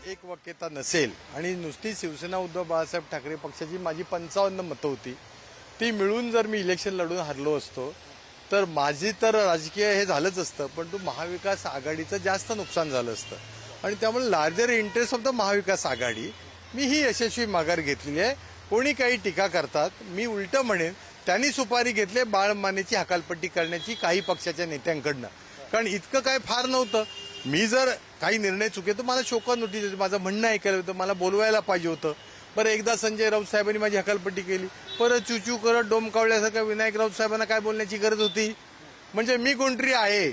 एक वाक्यता नसेल आणि नुसती शिवसेना उद्धव बाळासाहेब ठाकरे पक्षाची माझी 55 मतं होती, ती मिळून जर मी इलेक्शन लढून हरलो असतो तर माझी तर राजकीय हे झालंच असतं, पण तो महाविकास आघाडीचं जास्त नुकसान झालं असतं आणि त्यामुळे लार्जर इंटरेस्ट ऑफ द महाविकास आघाडी मी ही यशस्वी माघार घेतलेली आहे. कोणी काही टीका करतात, मी उलटं म्हणेन त्यांनी सुपारी घेतली बाळमानेची हकालपट्टी करण्याची काही पक्षाच्या नेत्यांकडनं, कारण इतकं काय फार नव्हतं. मी जर काही निर्णय चुके तर मला शोकत नव्हती, माझं म्हणणं ऐकायला होतं, मला बोलवायला पाहिजे होतं. बरं, एकदा संजय राऊत साहेबांनी माझी हकालपट्टी केली, परत चुचू करत डोम कावल्यासारखं विनायक राऊत साहेबांना काय बोलण्याची गरज होती? म्हणजे मी कोणतरी आहे.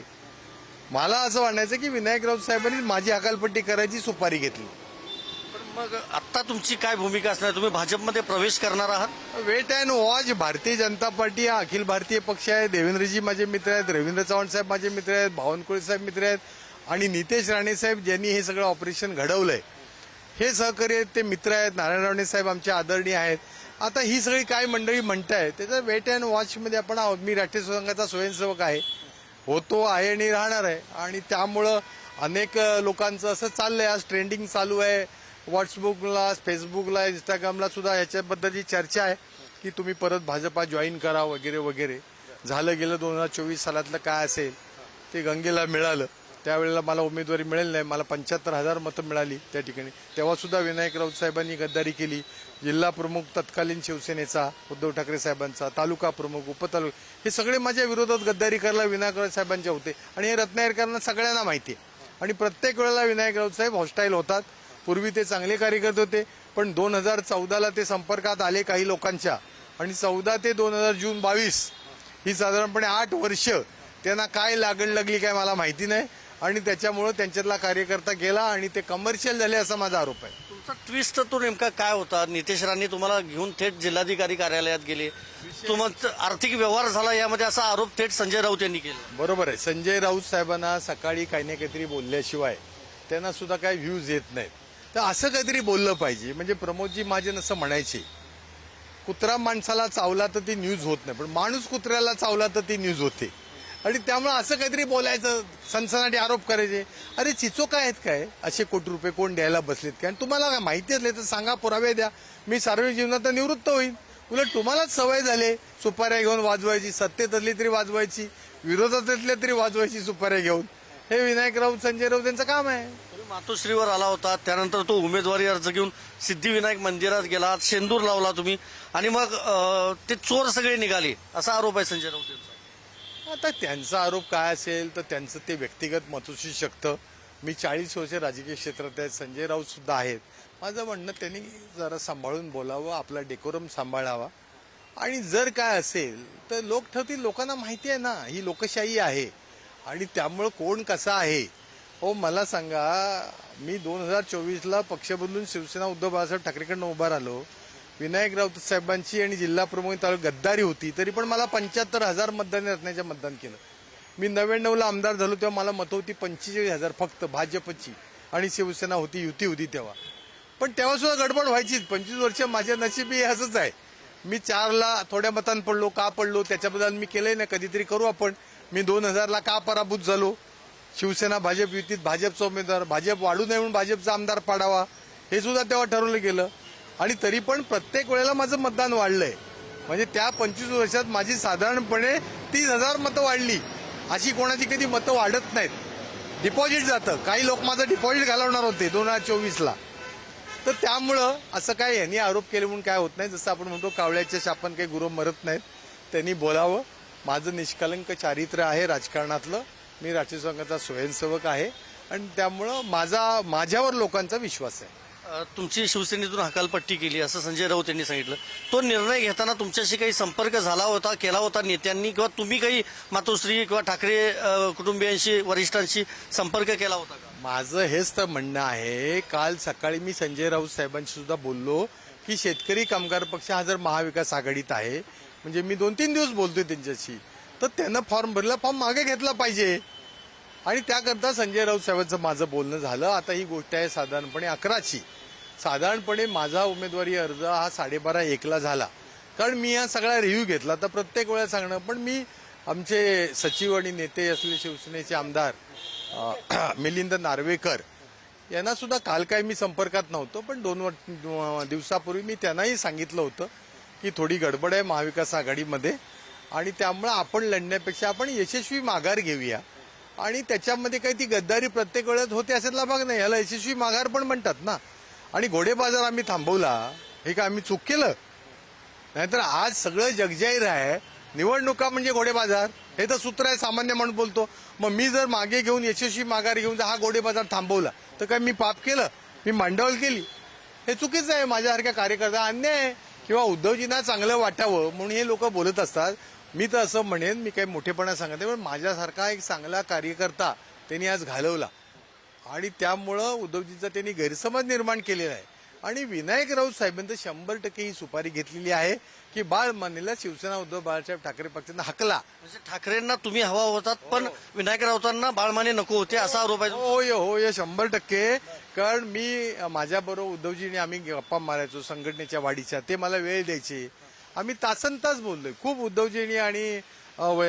मला असं म्हणायचं की विनायक राऊत साहेबांनी माझी हकालपट्टी करायची सुपारी घेतली. मग आता तुमची काय भूमिका असणार? तुम्ही भाजपमध्ये प्रवेश करणार आहात? Wait and watch. Bharatiya Janata party हा अखिल भारतीय पक्ष आहे. देवेंद्रजी माझे मित्र आहेत, रवींद्र चव्हाण साहेब माझे मित्र आहेत, बावनकुळे साहेब मित्र आहेत आणि नितेश राणे साहेब ज्यांनी हे सगळं ऑपरेशन घडवलंय हे सहकारी आहेत, ते मित्र आहेत. नारायण राणे साहेब आमचे आदरणीय आहेत. आता ही सगळी काय मंडळी म्हणताय त्याचं वेट अँड वॉचमध्ये आपण आहोत. मी राष्ट्रीय संघाचा स्वयंसेवक आहे, होतो आहे आणि राहणार आहे आणि त्यामुळं अनेक लोकांचं असं चाललंय. आज ट्रेंडिंग चालू आहे व्हॉट्सअपला, फेसबुकला, इंस्टाग्रामला सुद्धा याच्याबद्दलची चर्चा आहे की तुम्ही परत भाजपा जॉईन करा वगैरे वगैरे. झालं गेलं 2024 सालातलं काय असेल ते गंगेला मिळालं. त्यावेळेला मला उमेदवारी मिळेल नाही, मला 75,000 मतं मिळाली त्या ठिकाणी. तेव्हा सुद्धा विनायक राऊत साहेबांनी गद्दारी केली. जिल्हा प्रमुख तत्कालीन शिवसेनेचा उद्धव ठाकरे साहेबांचा, तालुका प्रमुख, उपतालुका, हे सगळे माझ्या विरोधात गद्दारी करायला विनायक राऊत साहेबांचे होते आणि हे रत्नागिरीकरांना सगळ्यांना माहिती आहे. आणि प्रत्येक वेळेला विनायक राऊत साहेब हॉस्टाईल होतात. पूर्वी ते चांगले कार्यकर्ते होते, पण 2014ला ते संपर्कात आले काही लोकांच्या आणि 14 ते 2022 ही साधारणपणे 8 वर्ष त्यांना काय लागण लागली काय मला माहिती नाही आणि त्याच्यामुळे त्यांच्यातला कार्यकर्ता गेला आणि ते कमर्शियल झाले असा माझा आरोप आहे. तुमचा ट्विस्ट तो नेमका काय होता? नितेश राणे तुम्हाला घेऊन थेट जिल्हाधिकारी कार्यालयात गेले, तुमचा आर्थिक व्यवहार झाला यामध्ये असा आरोप थेट संजय राऊत यांनी केला. बरोबर आहे. संजय राऊत साहेबांना सकाळी काही ना काहीतरी बोलल्याशिवाय त्यांना सुद्धा काही व्ह्यूज येत नाहीत. तर असं काहीतरी बोललं पाहिजे. म्हणजे प्रमोदजी महाजन असं म्हणायचे, कुत्रा माणसाला चावला तर ती न्यूज होत नाही, पण माणूस कुत्र्याला चावला तर ती न्यूज होते. आणि त्यामुळे असं काहीतरी बोलायचं, सनसनाटी आरोप करायचे. अरे चिचोका आहेत काय? असे कोटी रुपये कोण द्यायला बसलेत काय? आणि तुम्हाला काय माहिती असले तर सांगा, पुरावे द्या. मी सार्वजनिक जीवनात निवृत्त होईल. उलट तुम्हालाच सवय झाले सुपाऱ्या घेऊन वाजवायची, सत्तेत असली तरी वाजवायची, विरोधात असले तरी वाजवायची सुपाऱ्या घेऊन. हे विनायक राऊत, संजय राऊत यांचं काम आहे. तुम्ही मातोश्रीवर आला होता, त्यानंतर तो उमेदवारी अर्ज घेऊन सिद्धिविनायक मंदिरात गेला, शेंदूर लावला तुम्ही आणि मग ते चोर सगळे निघाले असा आरोप आहे संजय राऊत यांचा. आता त्यांचा आरोप काय असेल तर त्यांचं ते व्यक्तिगत मत असू शकतं. मी 40 वर्ष राजकीय क्षेत्रात आहे, संजय राऊत सुद्धा आहेत. माझं म्हणणं त्यांनी जरा सांभाळून बोलावं, आपला डेकोरम सांभाळावा आणि जर काय असेल तर लोक ठेवतील. लोकांना माहिती आहे ना, ही लोकशाही आहे आणि त्यामुळं कोण कसा आहे. हो मला सांगा, मी 2024ला पक्ष बदलून शिवसेना उद्धव बाळासाहेब ठाकरेकडनं उभा राहिलो. विनायक राऊत साहेबांची आणि जिल्हा प्रमुख गद्दारी होती, तरी पण मला 75,000 मतदारांनी रत्नाच्या मतदान केलं. मी 99ला आमदार झालो तेव्हा मला मतं होती 45,000 फक्त भाजपची आणि शिवसेना होती, युती होती तेव्हा. पण तेव्हा सुद्धा गडबड व्हायचीच. 25 वर्ष माझ्या नशिबी असंच आहे. मी 4ला थोड्या मतांत पडलो, का पडलो त्याच्याबद्दल मी केलंय ना, कधीतरी करू आपण. मी 2000ला का पराभूत झालो, शिवसेना भाजप युतीत भाजपचा उमेदवार, भाजप वाढू नये म्हणून भाजपचा आमदार पाडावा, हे सुद्धा तेव्हा ठरवलं गेलं. आणि तरी पण प्रत्येक वेळेला माझं मतदान वाढलंय. म्हणजे त्या 25 वर्षात माझी साधारणपणे 30,000 मतं वाढली. अशी कोणाची कधी मतं वाढत नाहीत. डिपॉझिट जातं. काही लोक माझं डिपॉझिट घालवणार होते 2024ला. तर त्यामुळं असं काय यांनी आरोप केले म्हणून काय होत नाही. जसं आपण म्हणतो कावळ्याच्या शापान काही गुरु मरत नाहीत. त्यांनी बोलावं. माझं निष्कलंक चारित्र्य आहे राजकारणातलं. मी राष्ट्रीय संघाचा स्वयंसेवक आहे आणि त्यामुळं माझ्यावर लोकांचा विश्वास आहे. तुमची शिवसेनेतून हकालपट्टी केली असं संजय राऊत यांनी सांगितलं. तो निर्णय घेताना तुमच्याशी काही संपर्क झाला होता, केला होता नेत्यांनी, किंवा तुम्ही काही मातोश्री किंवा ठाकरे कुटुंबियांशी, वरिष्ठांशी संपर्क केला होता का? माझं हेच तर म्हणणं आहे. काल सकाळी मी संजय राऊत साहेबांशी सुद्धा बोललो की शेतकरी कामगार पक्ष हा जर महाविकास आघाडीत आहे, म्हणजे मी 2-3 दिवस बोलतोय त्यांच्याशी, तर त्यांना फॉर्म भरला, फॉर्म मागे घेतला पाहिजे. आणि त्याकरता संजय राऊत साहेबांचं माझं बोलणं झालं. आता ही गोष्ट आहे साधारणपणे 11ची. साधारणपणे माझा उमेदवारी अर्ज हा 12:30-1ला झाला, कारण मी हा सगळा रिव्ह्यू घेतला. तर प्रत्येक वेळा सांगणं, पण मी आमचे सचिव आणि नेते असलेले शिवसेनेचे आमदार मिलिंद नार्वेकर यांना सुद्धा काल काय मी संपर्कात नव्हतो, पण 2 दिवसापूर्वी मी त्यांनाही सांगितलं होतं की थोडी गडबड आहे महाविकास आघाडीमध्ये आणि त्यामुळे आपण लढण्यापेक्षा आपण यशस्वी माघार घेऊया आणि त्याच्यामध्ये काही ती गद्दारी प्रत्येक वेळेत होते अशातला भाग नाही. याला यशस्वी माघार पण म्हणतात ना. आणि घोडेबाजार आम्ही थांबवला हे का आम्ही चूक केलं? नाहीतर आज सगळं जगजाहीर आहे. निवडणुका म्हणजे घोडेबाजार हे तर सूत्र आहे, सामान्य माणूस बोलतो. मग मी जर मागे घेऊन यशस्वी माघार घेऊन जर हा घोडेबाजार थांबवला तर काय मी पाप केलं? मी मांडावल केली? हे चुकीचं आहे. माझ्यासारख्या कार्यकर्ता अन्याय आहे. किंवा उद्धवजींना चांगलं वाटावं म्हणून हे लोक बोलत असतात. मी तर असं म्हणेन, मी काही मोठेपणा सांगत नाही, पण माझ्यासारखा एक चांगला कार्यकर्ता त्यांनी आज घालवला आणि त्यामुळं उद्धवजींचा त्यांनी गैरसमज निर्माण केलेला आहे. आणि विनायक राऊत साहेबांनी 100% ही सुपारी घेतलेली आहे की बाळ मानेला शिवसेना उद्धव बाळासाहेब ठाकरे पक्षानं हकला. म्हणजे ठाकरेंना तुम्ही हवा होतात पण विनायक राऊतांना बाळमाने नको होते असा आरोप आहे. होय 100%. कारण मी माझ्याबरोबर उद्धवजीने आम्ही गप्पा मारायचो संघटनेच्या वाढीच्या, ते मला वेळ द्यायचे. आम्ही तासनतास बोललोय. खूप उद्धवजींनी आणि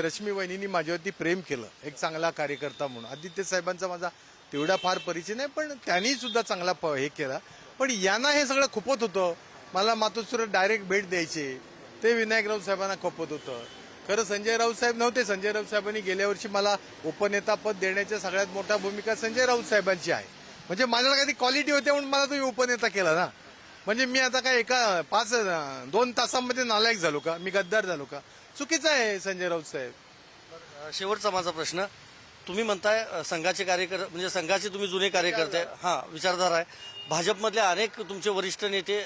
रश्मी वहिनींनी माझ्यावरती प्रेम केलं एक चांगला कार्यकर्ता म्हणून. आदित्य साहेबांचा माझा तेवढा फार परिचय नाही, पण त्यांनी सुद्धा चांगला हे केला. पण यांना हे सगळं खुपत होतं. मला मातोश्रीवर डायरेक्ट भेट द्यायचे, ते विनायक राऊत साहेबांना खपत होतं. खरं संजय राऊत साहेब नव्हते. संजय राऊत साहेबांनी गेल्या वर्षी मला उपनेता पद देण्याच्या सगळ्यात मोठा भूमिका संजय राऊत साहेबांची आहे. म्हणजे माझ्याला काही क्वालिटी होते म्हणून मला तुम्ही उपनेता केला ना. म्हणजे मी आता काय 2 तासांमध्ये नालायक झालो का? मी गद्दार झालो का? चुकीचं आहे संजय राऊत साहेब. शेवटचा माझा प्रश्न, तुम्ही म्हणताय संघाचे कार्यकर्ते म्हणजे संघाचे तुम्ही जुने कार्यकर्ते विचारधारा आहे. भाजपमधले अनेक तुमचे वरिष्ठ नेते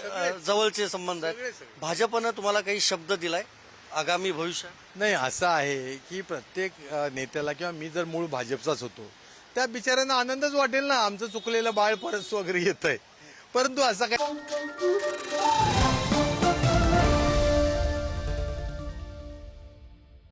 जवळचे संबंध आहेत. भाजपनं तुम्हाला काही शब्द दिलाय आगामी भविष्यात? नाही, असं आहे की प्रत्येक नेत्याला किंवा मी जर मूळ भाजपचाच होतो त्या बिचाऱ्यांना आनंदच वाटेल ना, आमचं चुकलेलं बाळ परत वगैरे येतंय. परंतु असं काय